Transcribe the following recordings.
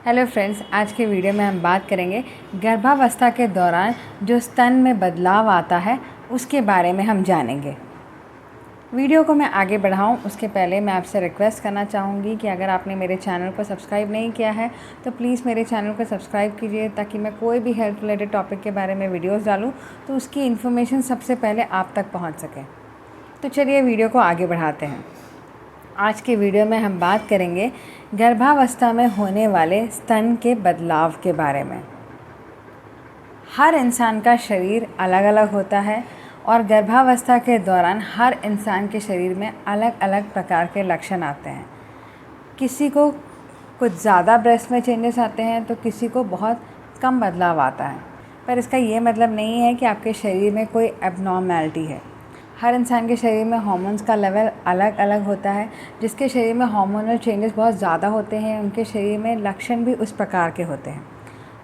Hello friends, आज के video में हम बात करेंगे गर्भावस्था के दौरान जो स्तन में बदलाव आता है उसके बारे में हम जानेंगे। वीडियो को मैं आगे बढ़ाऊं उसके पहले मैं आपसे रिक्वेस्ट करना चाहूँगी कि अगर आपने मेरे चैनल को सब्सक्राइब नहीं किया है तो प्लीज़ मेरे चैनल को सब्सक्राइब कीजिए, ताकि मैं कोई भी हेल्थ रिलेटेड टॉपिक के बारे में वीडियोज़ डालूँ तो उसकी इन्फॉर्मेशन सबसे पहले आप तक पहुँच सके। तो चलिए वीडियो को आगे बढ़ाते हैं। आज के वीडियो में हम बात करेंगे गर्भावस्था में होने वाले स्तन के बदलाव के बारे में। हर इंसान का शरीर अलग अलग होता है और गर्भावस्था के दौरान हर इंसान के शरीर में अलग अलग प्रकार के लक्षण आते हैं। किसी को कुछ ज़्यादा ब्रेस्ट में चेंजेस आते हैं तो किसी को बहुत कम बदलाव आता है, पर इसका ये मतलब नहीं है कि आपके शरीर में कोई एबनॉर्मैलिटी है। हर इंसान के शरीर में हार्मोन्स का लेवल अलग अलग होता है। जिसके शरीर में हार्मोनल चेंजेस बहुत ज़्यादा होते हैं उनके शरीर में लक्षण भी उस प्रकार के होते हैं।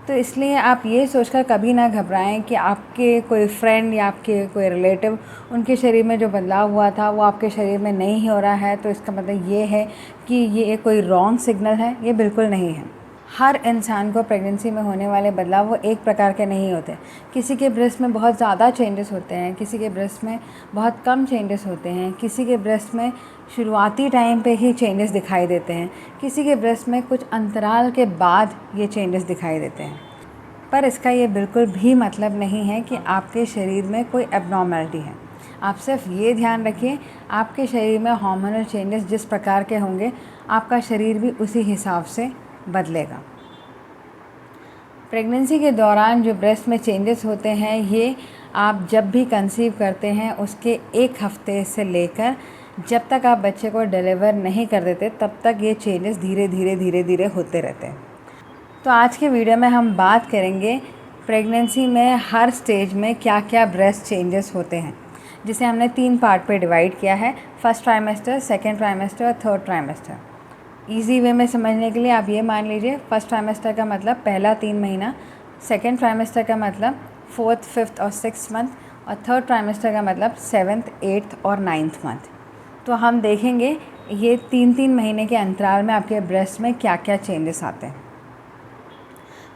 तो इसलिए आप ये सोचकर कभी ना घबराएं कि आपके कोई फ्रेंड या आपके कोई रिलेटिव उनके शरीर में जो बदलाव हुआ था वो आपके शरीर में नहीं हो रहा है, तो इसका मतलब ये है कि ये कोई रॉन्ग सिग्नल है। ये बिल्कुल नहीं है। हर इंसान को प्रेगनेंसी में होने वाले बदलाव वो एक प्रकार के नहीं होते। किसी के ब्रेस्ट में बहुत ज़्यादा चेंजेस होते हैं, किसी के ब्रेस्ट में बहुत कम चेंजेस होते हैं, किसी के ब्रेस्ट में शुरुआती टाइम पे ही चेंजेस दिखाई देते हैं, किसी के ब्रेस्ट में कुछ अंतराल के बाद ये चेंजेस दिखाई देते हैं। पर इसका ये बिल्कुल भी मतलब नहीं है कि आपके शरीर में कोई एबनॉर्मैलिटी है। आप सिर्फ ये ध्यान रखिए, आपके शरीर में हार्मोनल चेंजेस जिस प्रकार के होंगे आपका शरीर भी उसी हिसाब से बदलेगा। प्रेगनेंसी के दौरान जो ब्रेस्ट में चेंजेस होते हैं ये आप जब भी कंसीव करते हैं उसके एक हफ्ते से लेकर जब तक आप बच्चे को डिलीवर नहीं कर देते तब तक ये चेंजेस धीरे धीरे होते रहते हैं। तो आज के वीडियो में हम बात करेंगे प्रेगनेंसी में हर स्टेज में क्या क्या ब्रेस्ट चेंजेस होते हैं, जिसे हमने 3 पार्ट पे डिवाइड किया है। फर्स्ट ट्राइमेस्टर, सेकेंड ट्राइमेस्टर और थर्ड ट्राइमेस्टर। ईजी वे में समझने के लिए आप ये मान लीजिए, फर्स्ट ट्राइमेस्टर का मतलब पहला 3 महीना, सेकेंड ट्राइमेस्टर का मतलब 4th, 5th और 6th मंथ, और थर्ड ट्राइमेस्टर का मतलब 7th, 8th और 9th मंथ। तो हम देखेंगे ये 3-3 महीने के अंतराल में आपके ब्रेस्ट में क्या क्या चेंजेस आते हैं।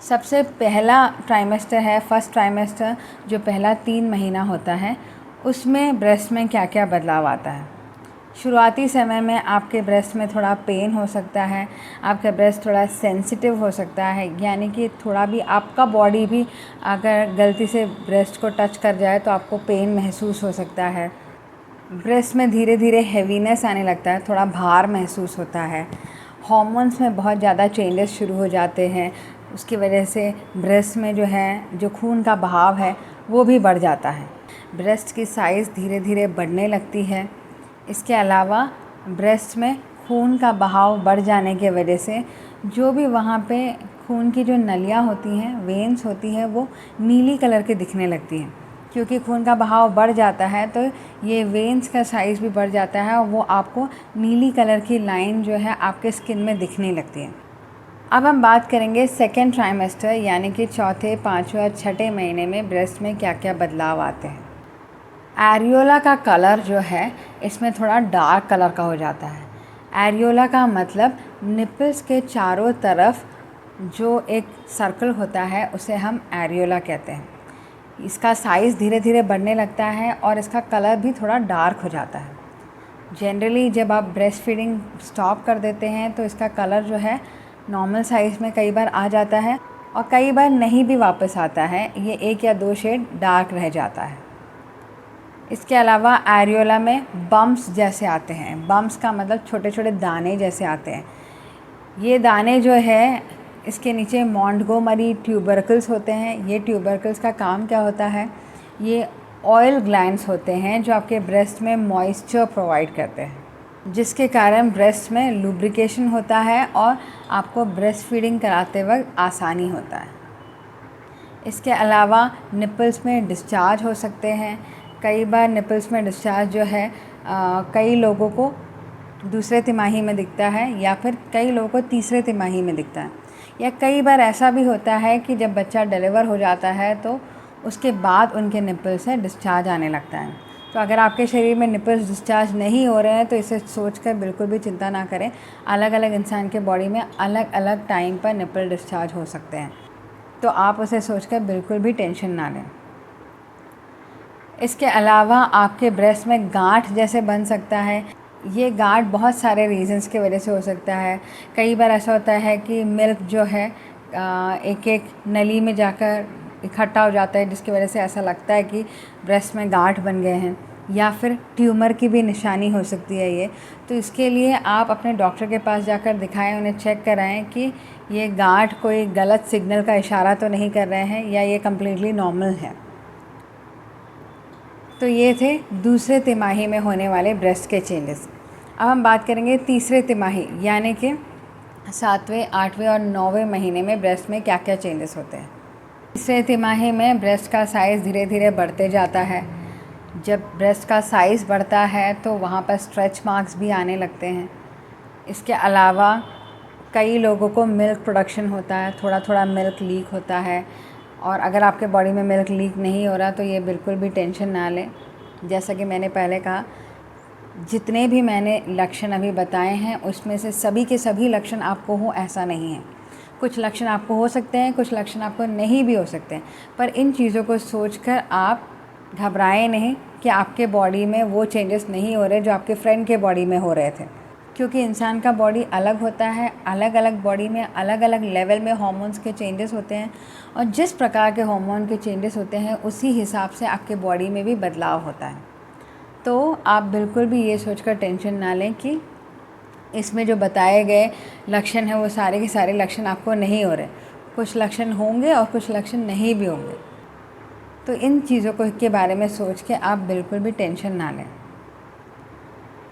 सबसे पहला ट्राइमेस्टर है फर्स्ट ट्राइमेस्टर, जो पहला 3 महीना होता है। उसमें ब्रेस्ट में क्या क्या बदलाव आता है। शुरुआती समय में आपके ब्रेस्ट में थोड़ा पेन हो सकता है, आपका ब्रेस्ट थोड़ा सेंसिटिव हो सकता है, यानी कि थोड़ा भी आपका बॉडी भी अगर गलती से ब्रेस्ट को टच कर जाए तो आपको पेन महसूस हो सकता है। ब्रेस्ट में धीरे धीरे हैवीनेस आने लगता है, थोड़ा भार महसूस होता है। हॉर्मोन्स में बहुत ज़्यादा चेंजेस शुरू हो जाते हैं, उसकी वजह से ब्रेस्ट में जो खून का बहाव है वो भी बढ़ जाता है। ब्रेस्ट की साइज़ धीरे धीरे बढ़ने लगती है। इसके अलावा ब्रेस्ट में खून का बहाव बढ़ जाने की वजह से जो भी वहाँ पे खून की जो नलियाँ होती हैं, वेन्स होती हैं, वो नीली कलर की दिखने लगती हैं। क्योंकि खून का बहाव बढ़ जाता है तो ये वेन्स का साइज़ भी बढ़ जाता है और वो आपको नीली कलर की लाइन जो है आपके स्किन में दिखने लगती है। अब हम बात करेंगे सेकेंड ट्राइमेस्टर, यानी कि चौथे, 5वें और 6ठे महीने में ब्रेस्ट में क्या क्या बदलाव आते हैं। एरियोला का कलर जो है इसमें थोड़ा डार्क कलर का हो जाता है। एरियोला का मतलब निपल्स के चारों तरफ जो एक सर्कल होता है उसे हम एरियोला कहते हैं। इसका साइज़ धीरे धीरे बढ़ने लगता है और इसका कलर भी थोड़ा डार्क हो जाता है। जनरली जब आप ब्रेस्ट फीडिंग स्टॉप कर देते हैं तो इसका कलर जो है नॉर्मल साइज़ में कई बार आ जाता है और कई बार नहीं भी वापस आता है, ये 1 या 2 शेड डार्क रह जाता है। इसके अलावा एरियोला में बम्प्स जैसे आते हैं। बम्प्स का मतलब छोटे छोटे दाने जैसे आते हैं। ये दाने जो है इसके नीचे मॉन्टगोमरी ट्यूबरकल्स होते हैं। ये ट्यूबरकल्स का काम क्या होता है, ये ऑयल ग्लैंड्स होते हैं जो आपके ब्रेस्ट में मॉइस्चर प्रोवाइड करते हैं, जिसके कारण ब्रेस्ट में लुब्रिकेशन होता है और आपको ब्रेस्ट फीडिंग कराते वक्त आसानी होता है। इसके अलावा निपल्स में डिस्चार्ज हो सकते हैं। कई बार निपल्स में डिस्चार्ज जो है कई लोगों को दूसरे तिमाही में दिखता है या फिर कई लोगों को तीसरे तिमाही में दिखता है, या कई बार ऐसा भी होता है कि जब बच्चा डिलीवर हो जाता है तो उसके बाद उनके निपल से डिस्चार्ज आने लगता है। तो अगर आपके शरीर में निपल्स डिस्चार्ज नहीं हो रहे हैं तो इसे सोचकर बिल्कुल भी चिंता ना करें। अलग अलग इंसान के बॉडी में अलग अलग टाइम पर निपल डिस्चार्ज हो सकते हैं, तो आप उसे सोचकर बिल्कुल भी टेंशन ना लें। इसके अलावा आपके ब्रेस्ट में गांठ जैसे बन सकता है। ये गांठ बहुत सारे रीज़न्स की वजह से हो सकता है। कई बार ऐसा होता है कि मिल्क जो है एक एक नली में जाकर इकट्ठा हो जाता है, जिसकी वजह से ऐसा लगता है कि ब्रेस्ट में गांठ बन गए हैं, या फिर ट्यूमर की भी निशानी हो सकती है ये। तो इसके लिए आप अपने डॉक्टर के पास जाकर दिखाएं, उन्हें चेक कराएं कि ये गांठ कोई गलत सिग्नल का इशारा तो नहीं कर रहे हैं या ये कम्प्लीटली नॉर्मल है। तो ये थे दूसरे तिमाही में होने वाले ब्रेस्ट के चेंजेस। अब हम बात करेंगे तीसरे तिमाही यानी कि 7वें, 8वें और 9वें महीने में ब्रेस्ट में क्या क्या चेंजेस होते हैं। तीसरे तिमाही में ब्रेस्ट का साइज़ धीरे धीरे बढ़ते जाता है। जब ब्रेस्ट का साइज़ बढ़ता है तो वहाँ पर स्ट्रेच मार्क्स भी आने लगते हैं। इसके अलावा कई लोगों को मिल्क प्रोडक्शन होता है, थोड़ा थोड़ा मिल्क लीक होता है। और अगर आपके बॉडी में मिल्क लीक नहीं हो रहा तो ये बिल्कुल भी टेंशन ना लें। जैसा कि मैंने पहले कहा, जितने भी मैंने लक्षण अभी बताए हैं उसमें से सभी के सभी लक्षण आपको हो ऐसा नहीं है। कुछ लक्षण आपको हो सकते हैं, कुछ लक्षण आपको नहीं भी हो सकते हैं, पर इन चीज़ों को सोचकर आप घबराएं नहीं कि आपके बॉडी में वो चेंजेस नहीं हो रहे जो आपके फ्रेंड के बॉडी में हो रहे थे। क्योंकि इंसान का बॉडी अलग होता है, अलग अलग बॉडी में अलग अलग लेवल में हार्मोन्स के चेंजेस होते हैं, और जिस प्रकार के हार्मोन के चेंजेस होते हैं उसी हिसाब से आपके बॉडी में भी बदलाव होता है। तो आप बिल्कुल भी ये सोचकर टेंशन ना लें कि इसमें जो बताए गए लक्षण हैं वो सारे के सारे लक्षण आपको नहीं हो रहे। कुछ लक्षण होंगे और कुछ लक्षण नहीं भी होंगे। तो इन चीज़ों को के बारे में सोच के आप बिल्कुल भी टेंशन ना लें।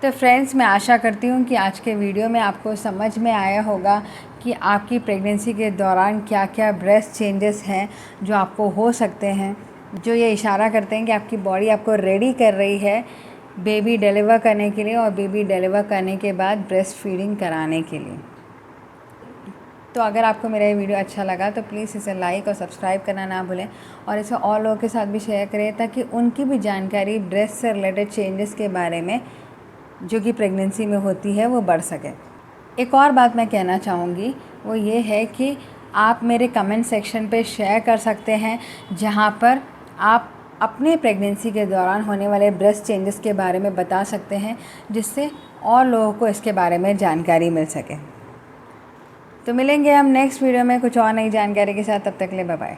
तो फ्रेंड्स, मैं आशा करती हूँ कि आज के वीडियो में आपको समझ में आया होगा कि आपकी प्रेगनेंसी के दौरान क्या क्या ब्रेस्ट चेंजेस हैं जो आपको हो सकते हैं, जो ये इशारा करते हैं कि आपकी बॉडी आपको रेडी कर रही है बेबी डिलीवर करने के लिए और बेबी डिलीवर करने के बाद ब्रेस्ट फीडिंग कराने के लिए। तो अगर आपको मेरा ये वीडियो अच्छा लगा तो प्लीज़ इसे लाइक और सब्सक्राइब करना ना भूलें, और इसे और लोगों के साथ भी शेयर करें ताकि उनकी भी जानकारी ब्रेस्ट से रिलेटेड चेंजेस के बारे में जो कि प्रेगनेंसी में होती है वो बढ़ सके। एक और बात मैं कहना चाहूँगी वो ये है कि आप मेरे कमेंट सेक्शन पे शेयर कर सकते हैं, जहाँ पर आप अपने प्रेगनेंसी के दौरान होने वाले ब्रेस्ट चेंजेस के बारे में बता सकते हैं, जिससे और लोगों को इसके बारे में जानकारी मिल सके। तो मिलेंगे हम नेक्स्ट वीडियो में कुछ और नई जानकारी के साथ। तब तक के लिए बाय बाय।